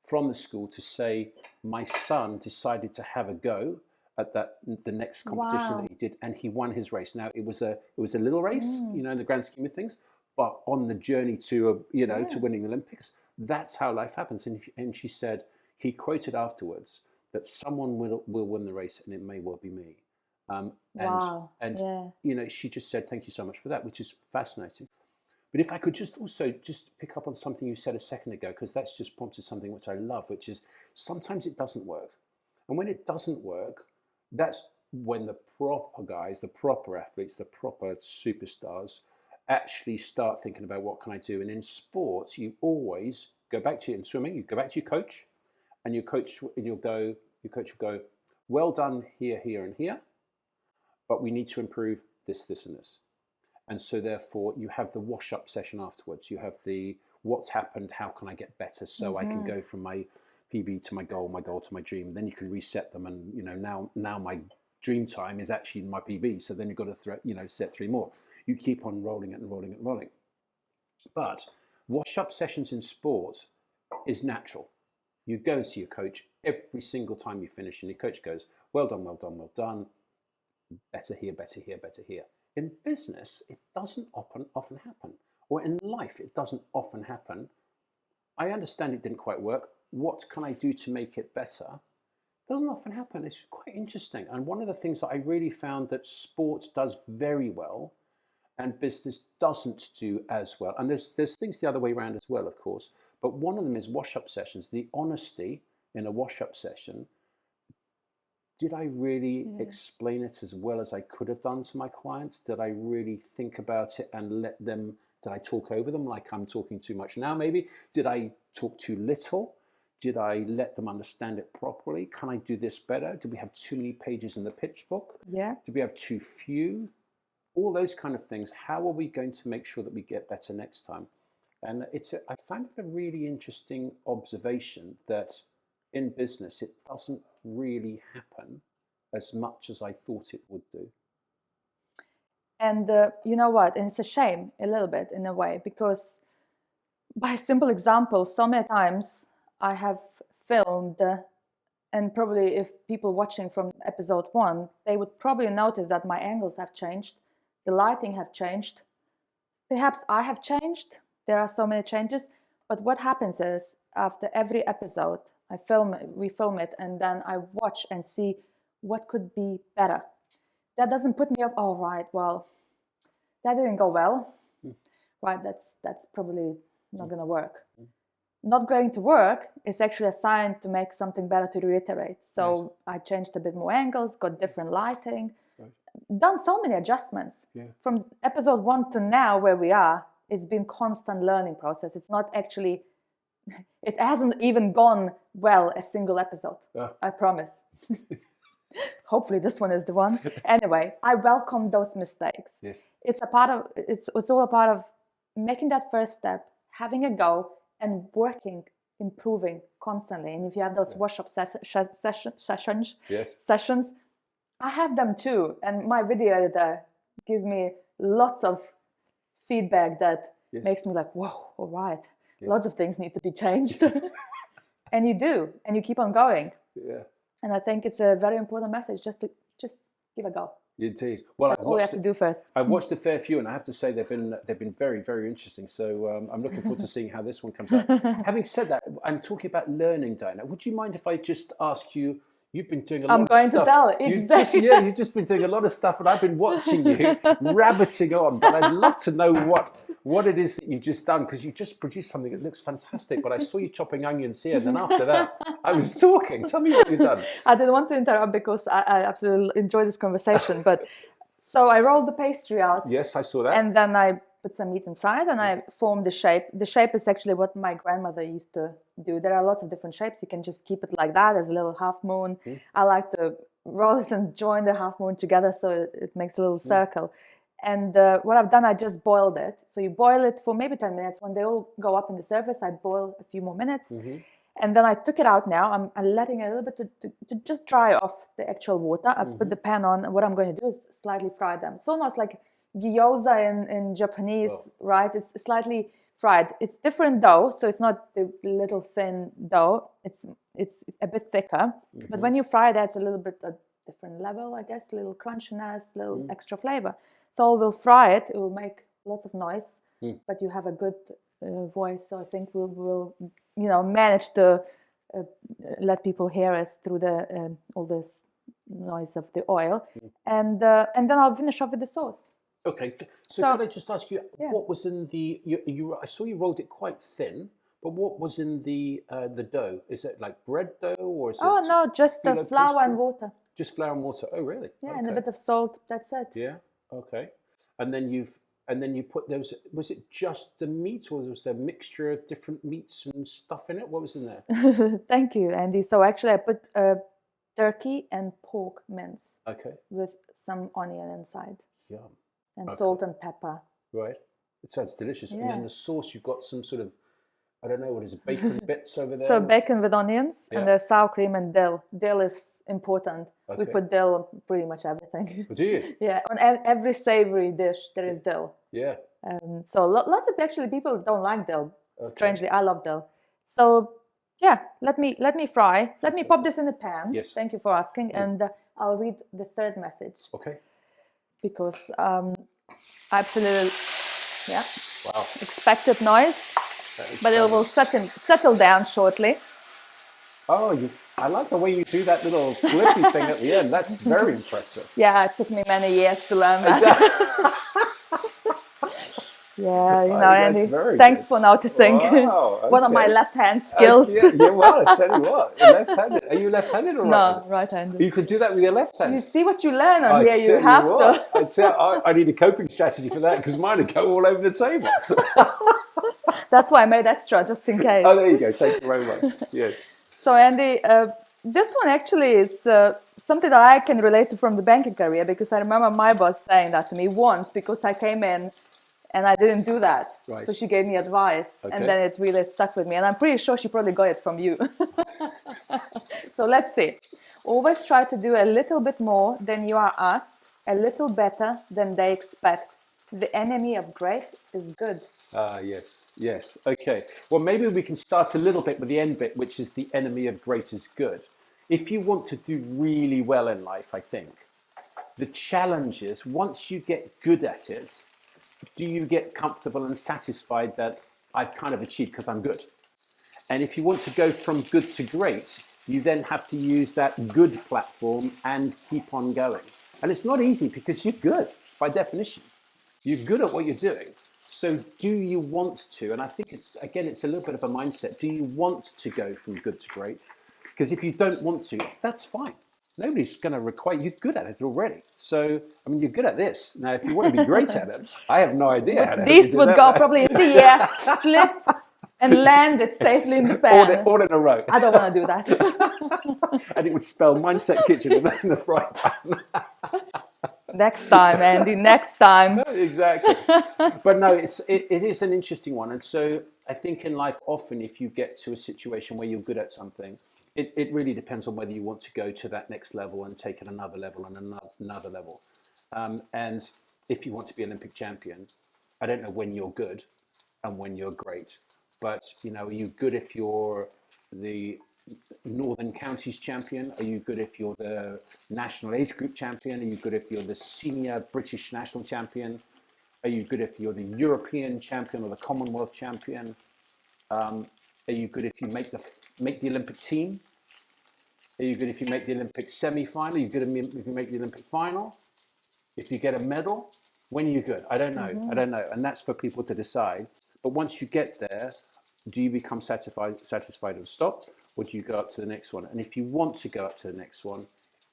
from the school to say my son decided to have a go at the next competition that he did, and he won his race. Now it was a little race, in the grand scheme of things, but on the journey to to winning the Olympics, that's how life happens. And she said, he quoted afterwards that someone will win the race, and it may well be me. She just said, thank you so much for that, which is fascinating. But if I could just pick up on something you said a second ago, because that's just prompted something which I love, which is sometimes it doesn't work. And when it doesn't work, that's when the proper guys, the proper athletes, the proper superstars actually start thinking about what can I do. And in sports, you always go back to, in swimming, you go back to your coach, and your coach will go, well done here, here, and here, but we need to improve this, this, and this. And so therefore you have the wash-up session afterwards. You have the what's happened, how can I get better so I can go from my PB to my goal to my dream. And then you can reset them, and now my dream time is actually my PB. So then you've got to set 3 more. You keep on rolling it and rolling it and rolling. But wash-up sessions in sport is natural. You go and see your coach every single time you finish, and your coach goes, well done, well done, well done. Better here, better here, better here. In business, it doesn't often happen. Or in life, it doesn't often happen. I understand it didn't quite work. What can I do to make it better? It doesn't often happen. It's quite interesting. And one of the things that I really found that sports does very well and business doesn't do as well. And there's things the other way around as well, of course. But one of them is wash-up sessions. The honesty in a wash-up session. Did I really explain it as well as I could have done to my clients? Did I really think about it and did I talk over them like I'm talking too much now maybe? Did I talk too little? Did I let them understand it properly? Can I do this better? Did we have too many pages in the pitch book? Yeah. Did we have too few? All those kind of things. How are we going to make sure that we get better next time? And I found it a really interesting observation that in business, it doesn't really happen as much as I thought it would do. And you know what? And it's a shame a little bit in a way, because by simple example, so many times I have filmed, and probably if people watching from episode 1, they would probably notice that my angles have changed, the lighting have changed. Perhaps I have changed. There are so many changes. But what happens is after every episode, we film it, and then I watch and see what could be better. That doesn't put me off. Oh, right, well, that didn't go well. Right, that's probably not going to work. Not going to work is actually a sign to make something better, to reiterate. So I changed a bit more angles, got different lighting, done so many adjustments. From episode 1 to now where we are, it's been constant learning process. It's not actually... It hasn't even gone well a single episode. I promise. Hopefully this one is the one. Anyway, I welcome those mistakes. Yes. It's all a part of making that first step, having a go, and working, improving constantly. And if you have those wash-up sessions, I have them too. And my video editor gives me lots of feedback that makes me like, whoa, all right. Lots of things need to be changed. And you do, and you keep on going. Yeah. And I think it's a very important message, just give a go. Indeed. Well, that's all we have to do first. I've watched a fair few, and I have to say they've been very, very interesting. So I'm looking forward to seeing how this one comes out. Having said that, I'm talking about learning, Diana. Would you mind if I just ask you? You've been doing a lot of stuff. I'm going to tell exactly. You've just been doing a lot of stuff, and I've been watching you rabbiting on. But I'd love to know what it is that you've just done, because you just produced something that looks fantastic. But I saw you chopping onions here, and then after that, I was talking. Tell me what you've done. I didn't want to interrupt because I absolutely enjoyed this conversation. But so I rolled the pastry out. Yes, I saw that. And then I put some meat inside, and I form the shape. The shape is actually what my grandmother used to do. There are lots of different shapes. You can just keep it like that as a little half moon. I like to roll it and join the half moon together so it makes a little circle. And what I've done, I just boiled it. So you boil it for maybe 10 minutes. When they all go up in the surface, I boil a few more minutes. And then I took it out now. I'm letting it a little bit to just dry off the actual water. I put the pan on, and what I'm going to do is slightly fry them. It's almost like gyoza in Japanese, right? It's slightly fried. It's different dough, so it's not the little thin dough. It's a bit thicker. But when you fry, that's a little bit a different level, I guess. A little crunchiness, a little extra flavor. So we'll fry it. It will make lots of noise, but you have a good voice. So I think we'll manage to let people hear us through the all this noise of the oil, and then I'll finish off with the sauce. Okay, so could I just ask you, what was in the? I saw you rolled it quite thin, but what was in the dough? Is it like bread dough, or is it? Oh no, just the flour and water. Just flour and water. Oh really? Yeah, and a bit of salt. That's it. Yeah. Okay. And then you put those. Was it just the meat, or was there a mixture of different meats and stuff in it? What was in there? Thank you, Andy. So actually, I put turkey and pork mince. Okay. With some onion inside. Yum. And salt and pepper. Right. It sounds delicious. Yeah. And then the sauce, you've got some sort of, I don't know, what is it, bacon bits over there? So bacon with onions, and there's sour cream and dill. Dill is important. Okay. We put dill on pretty much everything. Oh, do you? Yeah, on every savory dish there is dill. Yeah. So lots of people don't like dill. Okay. Strangely, I love dill. So yeah, let me fry. Let me pop this in the pan. Yes. Thank you for asking, and I'll read the third message. Okay. Because absolutely, wow, expected noise, but it will settle down shortly. Oh, I like the way you do that little flippy thing at the end. That's very impressive. Yeah, it took me many years to learn that. Yeah, Andy, thanks for noticing. Wow, okay. One of my left-hand skills. Well, I tell you what, you're left-handed. Are you left-handed or right-handed? No, right-handed. You can do that with your left hand. You see what you learn on here. You have to. I need a coping strategy for that, because mine would go all over the table. That's why I made extra, just in case. Oh, there you go. Thank you very much. Yes. So, Andy, this one actually is something that I can relate to from the banking career, because I remember my boss saying that to me once, because I came in and I didn't do that. Right. So she gave me advice, and then it really stuck with me. And I'm pretty sure she probably got it from you. So let's see. Always try to do a little bit more than you are asked, a little better than they expect. The enemy of great is good. Yes. Okay. Well, maybe we can start a little bit with the end bit, which is the enemy of great is good. If you want to do really well in life, I think, the challenge is, once you get good at it, do you get comfortable and satisfied that I've kind of achieved because I'm good? And if you want to go from good to great, you then have to use that good platform and keep on going. And it's not easy, because you're good by definition. You're good at what you're doing. So do you want to? And I think it's a little bit of a mindset. Do you want to go from good to great? Because if you don't want to, that's fine. Nobody's going to require you. You're good at it already. So, I mean, you're good at this. Now, if you want to be great at it, I have no idea how to do that. This would go probably in the air, flip, and land it safely in the pan. All in a row. I don't want to do that. And it would spell Mindset Kitchen in the frying pan. Next time, Andy, next time. Exactly. But no, it is an interesting one. And so I think in life, often if you get to a situation where you're good at something, it really depends on whether you want to go to that next level and take it another level and another level. And if you want to be Olympic champion, I don't know when you're good and when you're great, but are you good if you're the Northern Counties champion? Are you good if you're the national age group champion? Are you good if you're the senior British national champion? Are you good if you're the European champion or the Commonwealth champion? Are you good if you make the Olympic team? Are you good if you make the Olympic semi-final? Are you good if you make the Olympic final? If you get a medal? When are you good? I don't know. Mm-hmm. I don't know. And that's for people to decide. But once you get there, do you become satisfied and stop? Or do you go up to the next one? And if you want to go up to the next one,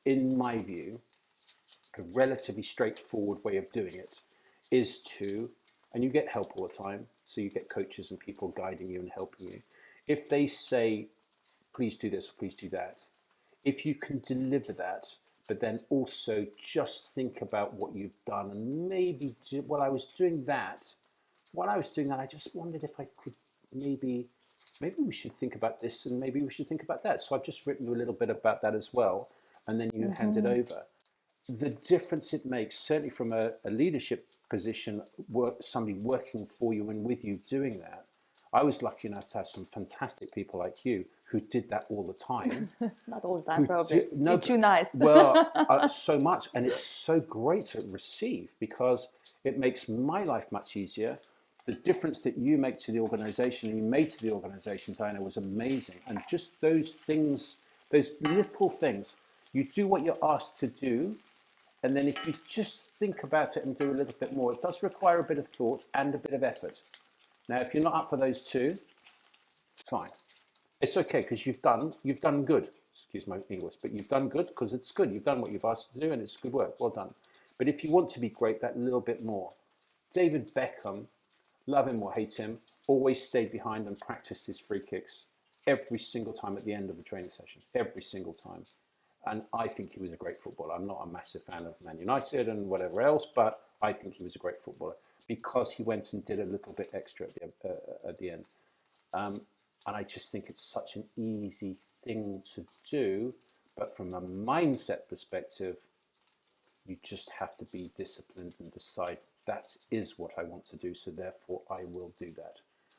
in my view, a relatively straightforward way of doing it is to and you get help all the time, so you get coaches and people guiding you and helping you. If they say, please do this, please do that, if you can deliver that, but then also just think about what you've done and maybe while I was doing that, I just wondered if I could maybe we should think about this and maybe we should think about that. So I've just written you a little bit about that as well, and then you hand it over. The difference it makes, certainly from a leadership position, somebody working for you and with you doing that. I was lucky enough to have some fantastic people like you who did that all the time. Not all the time, probably. No, you're too nice. Well, so much. And it's so great to receive because it makes my life much easier. The difference that you make to the organization and you made to the organization, Diana, was amazing. And just those things, those little things, you do what you're asked to do. And then if you just think about it and do a little bit more, it does require a bit of thought and a bit of effort. Now, if you're not up for those two, fine. It's okay because you've done good. Excuse my English, but you've done good because it's good. You've done what you've asked to do and it's good work. Well done. But if you want to be great, that little bit more. David Beckham, love him or hate him, always stayed behind and practiced his free kicks every single time at the end of the training session, every single time. And I think he was a great footballer. I'm not a massive fan of Man United and whatever else, but I think he was a great footballer because he went and did a little bit extra at the end. And I just think it's such an easy thing to do. But from a mindset perspective, you just have to be disciplined and decide that is what I want to do. So therefore, I will do that.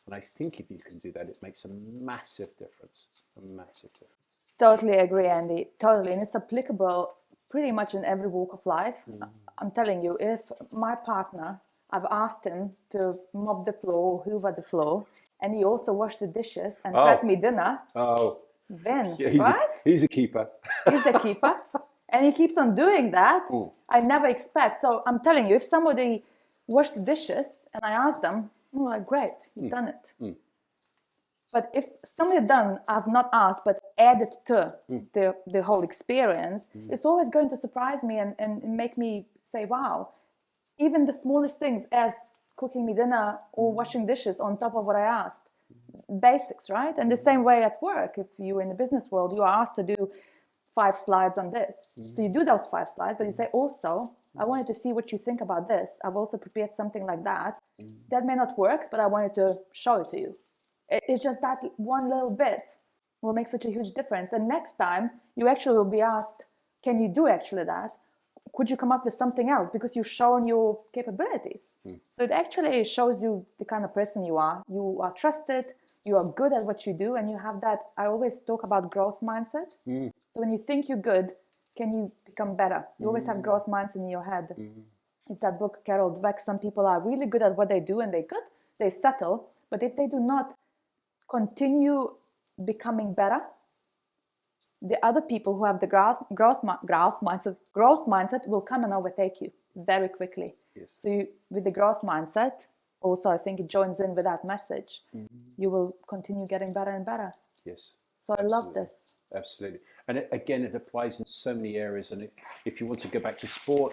And I think if you can do that, it makes a massive difference, a massive difference. Totally agree, Andy. Totally. And it's applicable pretty much in every walk of life. I'm telling you, if my partner, I've asked him to mop the floor, hoover the floor, and he also washed the dishes and prep me dinner. Then, right? He's a keeper. He's a keeper. And he keeps on doing that. I never expect. So I'm telling you, if somebody washed the dishes and I ask them, I'm like, great, you've done it. But if somebody done, I've not asked, but added to the whole experience, it's always going to surprise me and make me say, wow, even the smallest things as cooking me dinner or washing dishes on top of what I asked. Basics, right? And the same way at work, if you're in the business world, you are asked to do 5 slides on this. So you do those 5 slides, but you say also, I wanted to see what you think about this. I've also prepared something like that. That may not work, but I wanted to show it to you. It's just that one little bit will make such a huge difference. And next time you actually will be asked, can you do actually that? Could you come up with something else? Because you've shown your capabilities. So it actually shows you the kind of person you are. You are trusted, you are good at what you do, and you have that, I always talk about growth mindset. So when you think you're good, can you become better? You always have growth mindset in your head. It's that book, Carol Dweck. Some people are really good at what they do and they're good, they settle. But if they do not continue becoming better, the other people who have the growth mindset will come and overtake you very quickly. So with the growth mindset, also I think it joins in with that message. You will continue getting better and better. Yes. So I love this. Absolutely. And it applies in so many areas. And if you want to go back to sport,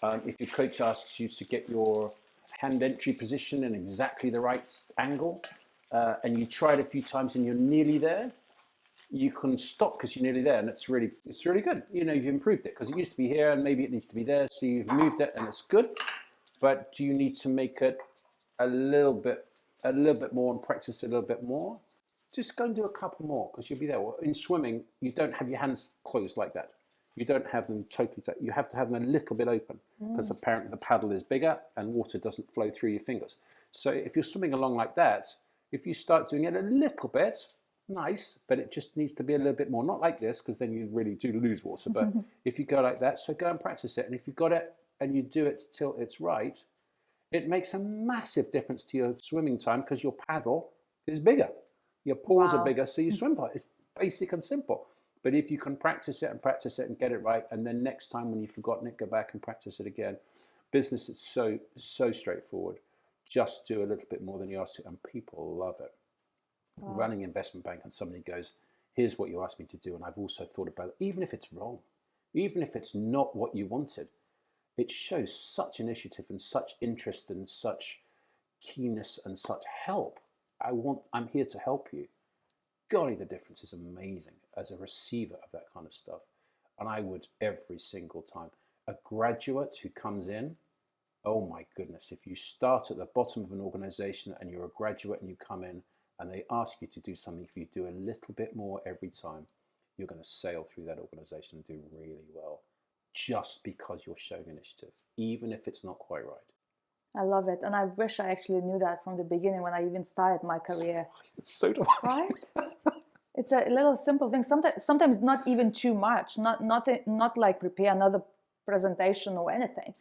if your coach asks you to get your hand entry position in exactly the right angle, and you try it a few times and you're nearly there, you can stop because you're nearly there, and it's really good. You know, you've improved it because it used to be here and maybe it needs to be there, so you've moved it and it's good. But do you need to make it a little bit more and practice a little bit more? Just go and do a couple more because you'll be there. In swimming, you don't have your hands closed like that. You don't have them totally tight. You have to have them a little bit open because apparently the paddle is bigger and water doesn't flow through your fingers. So if you're swimming along like that, if you start doing it a little bit, nice, but it just needs to be a little bit more. Not like this because then you really do lose water. But if you go like that, so go and practice it. And if you've got it and you do it till it's right, it makes a massive difference to your swimming time because your paddle is bigger. Your paws are bigger, so you swim by. It's basic and simple. But if you can practice it and get it right, and then next time when you've forgotten it, go back and practice it again. Business is so straightforward. Just do a little bit more than you asked to, and people love it. Running investment bank and somebody goes, here's what you asked me to do, and I've also thought about it. Even if it's wrong, even if it's not what you wanted, it shows such initiative and such interest and such keenness and such help. I'm here to help you. Golly, the difference is amazing as a receiver of that kind of stuff. And I would every single time. A graduate who comes in, oh my goodness, if you start at the bottom of an organization and you're a graduate and you come in and they ask you to do something, if you do a little bit more every time, you're going to sail through that organization and do really well, just because you're showing initiative, even if it's not quite right. I love it. And I wish I actually knew that from the beginning when I even started my career. So do I. Right? It's a little simple thing. Sometimes not even too much, not like prepare another presentation or anything.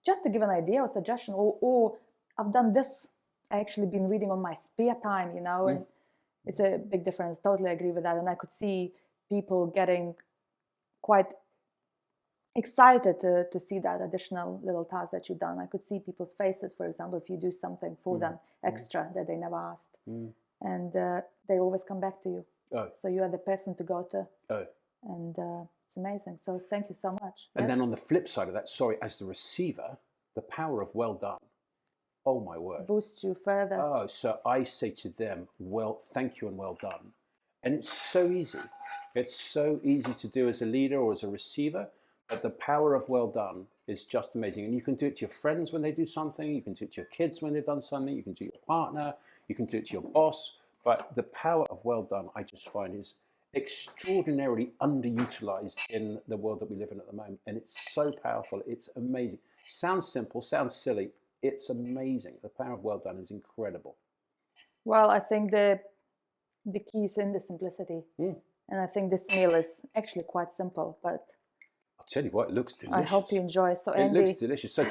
Just to give an idea or suggestion, or I've done this. I actually been reading on my spare time, and it's a big difference. Totally agree with that. And I could see people getting quite excited to see that additional little task that you've done. I could see people's faces, for example, if you do something for them extra that they never asked. And they always come back to you. So you are the person to go to. And it's amazing. So thank you so much. And then on the flip side of that, as the receiver, the power of well done. Oh my word. Boosts you further. Oh, so I say to them, well, thank you and well done. And it's so easy. It's so easy to do as a leader or as a receiver. But the power of well done is just amazing. And you can do it to your friends when they do something. You can do it to your kids when they've done something. You can do it to your partner. You can do it to your boss. But the power of well done, I just find, is extraordinarily underutilized in the world that we live in at the moment. And it's so powerful. It's amazing. Sounds simple, sounds silly. It's amazing. The power of well done is incredible. Well, I think the key is in the simplicity. And I think this meal is actually quite simple, but I'll tell you what, it looks delicious. I hope you enjoy. So it Andy, looks delicious. So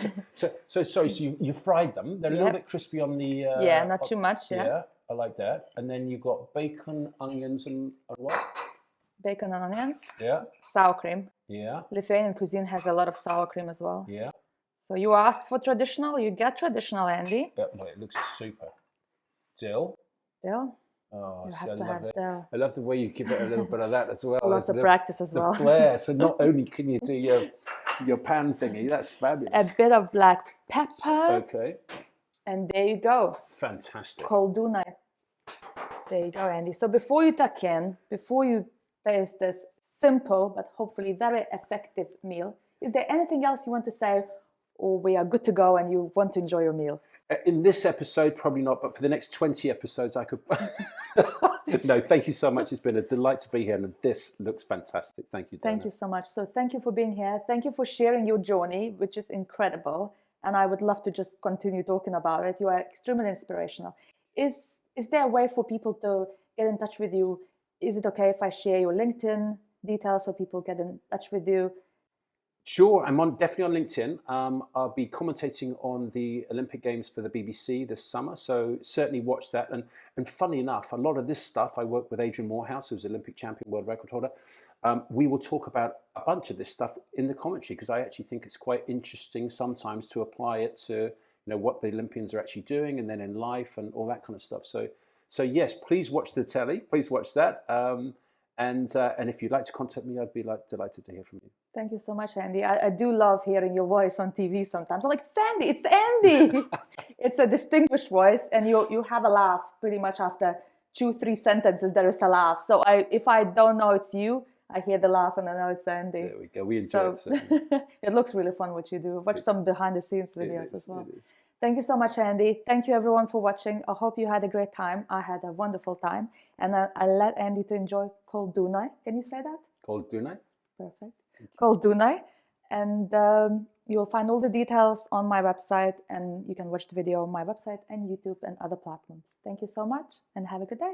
sorry, so you fried them. They're a little bit crispy on the... yeah, not too much, Yeah, I like that. And then you've got bacon, onions, and what? Bacon and onions. Yeah. Sour cream. Yeah. Lithuanian cuisine has a lot of sour cream as well. Yeah. So you asked for traditional, you get traditional, Andy. Yeah, well, it looks super. Dill. Dill. Oh, you so have to I love have it. dill. I love the way you give it a little bit of that as well. Lots of practice as well. The flair. So not only can you do your pan thingy, that's fabulous. A bit of black pepper. Okay. And there you go. Fantastic. Koldunai. There you go, Andy. So before you tuck in, before you taste this simple but hopefully very effective meal, is there anything else you want to say, or we are good to go and you want to enjoy your meal? In this episode, probably not, but for the next 20 episodes, I could... No, thank you so much. It's been a delight to be here, and this looks fantastic. Thank you, Dana. Thank you so much. So thank you for being here. Thank you for sharing your journey, which is incredible. And I would love to just continue talking about it. You are extremely inspirational. Is there a way for people to get in touch with you? Is it okay if I share your LinkedIn details so people get in touch with you? Sure, I'm definitely on LinkedIn. I'll be commentating on the Olympic Games for the BBC this summer, so certainly watch that. And funny enough, a lot of this stuff, I work with Adrian Morehouse, who's Olympic champion, world record holder. We will talk about a bunch of this stuff in the commentary, because I actually think it's quite interesting sometimes to apply it to what the Olympians are actually doing, and then in life and all that kind of stuff. So yes, please watch the telly. Please watch that. And if you'd like to contact me, I'd be delighted to hear from you. Thank you so much, Andy. I do love hearing your voice on TV sometimes. I'm like, Sandy, it's Andy. It's a distinguished voice, and you have a laugh pretty much after 2-3 sentences. There is a laugh. So if I don't know it's you, I hear the laugh and I know it's Andy. There we go. We enjoy it. It looks really fun what you do. Watch some behind the scenes videos as well. It is. Thank you so much, Andy. Thank you everyone for watching. I hope you had a great time. I had a wonderful time. And I let Andy to enjoy Koldunai. Can you say that? Koldunai. Perfect. Koldunai. And you'll find all the details on my website, and you can watch the video on my website and YouTube and other platforms. Thank you so much and have a good day.